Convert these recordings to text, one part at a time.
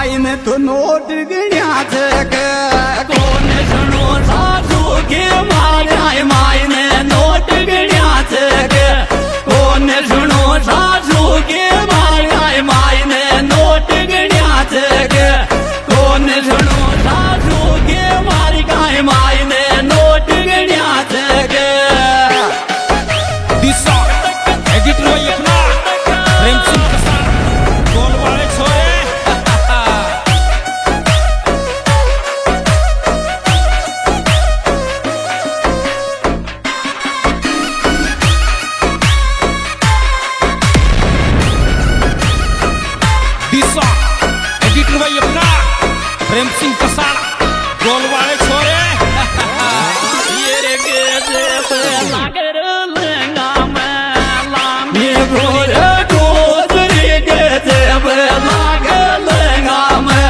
मायने तो नोट गण्या के कोण सुनो सासू के मारे मायने नोट गण्या के कोण सुनो सासू के मारे मायने नोट गण्या के कोण सुनो सासू के मारी काय मायने नोट गण्या के दिशा एडिटर एकना प्रेम सिंह कसार गोल वाले छोरे दिशा एडिटर एकना प्रेम सिंह कसार गोल वाले छोरे ये रे के से सागर लंगा में लाम ये भोरे गोदरी के देव लाग लंगा में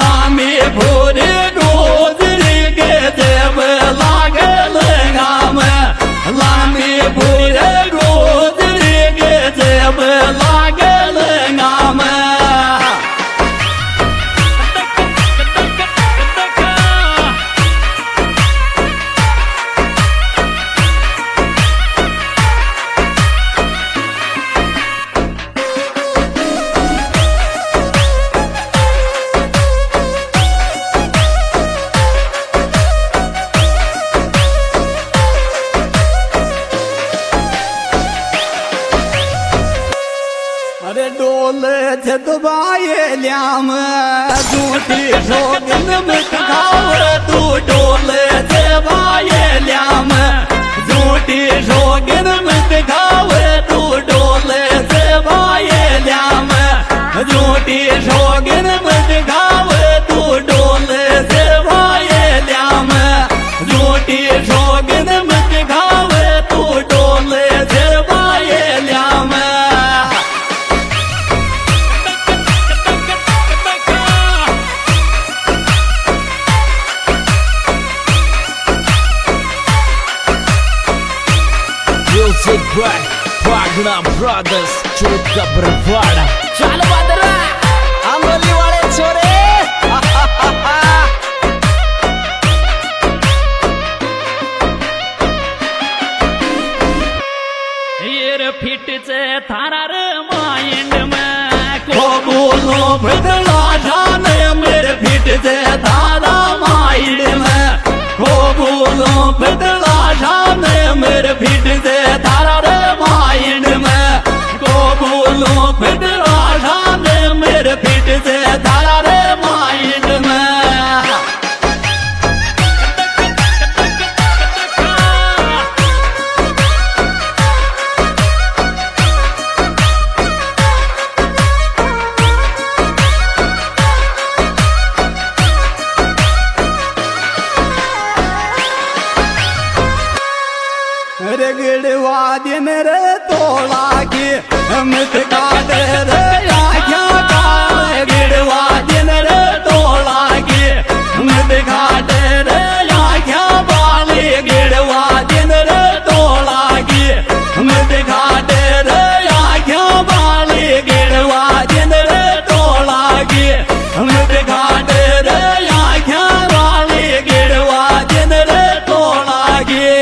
लामी भोरे गोदरी के देव लाग लंगा में लामी भोरे गोदरी के देव लाग लंगा में अरे डोले थे दबाए ल्याम झूठी शोगन में खाव तू डोले थे बाए ल्याम झूठी शोगन में खाव तू डोले थे बाए ल्याम झूठी शोगन में खाव तू डोले थे बाए ल्याम झूठी शोगन में खाव तू डोले थे बाए lime Music by Wagner Brothers Churka Bravada ચાલ બાદરા આંબોલી વાળે છોરે ये फिट से थारा रे माइंड में को बोलो बदला जाने मेरे फिट से थारा माइंड में को बोलो बदला जाने मेरे फिट से थारा रे माइंड में को बोलो बदला जाने मेरे फिट से थारा रे माइंड में रगड़वा दिन रे तोला के अमित काटे रे आख्या का रगड़वा दिन रे तोला के अमित काटे रे आख्या बाली गिड़वा दिन रे तोला के अमित काटे रे आख्या बाली गिड़वा दिन रे तोला के अमित काटे रे आख्या बाली गिड़वा दिन रे तोला के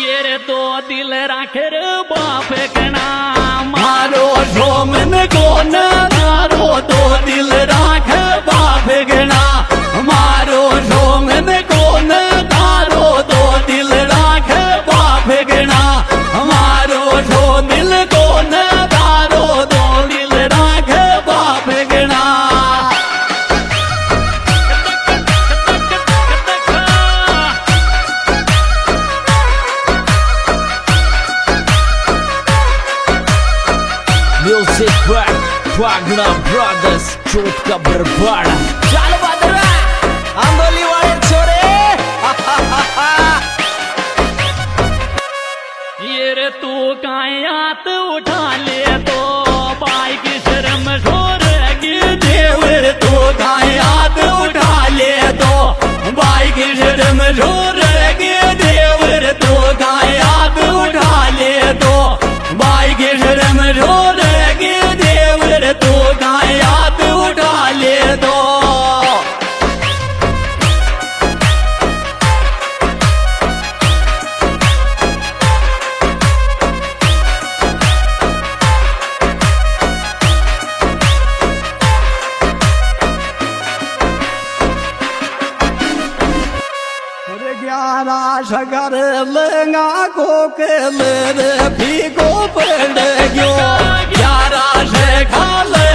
ये रे तो दिल राखे रे बाप के नाम मारो झोमन को न मारो तो दिल राखे बाप के नाम मारो झोमन को न मारो तो दिल राखे बाप के नाम मारो झो दिल को न मारो तो दिल राखे बाप के नाम Music by Wagner Brothers Churka Bravada ચાલ બાદરા આંબોલી વાળે છોરે મારા સગર લંગા કોકલ રે ભીગો પડ ગયો યારા છે ખાલે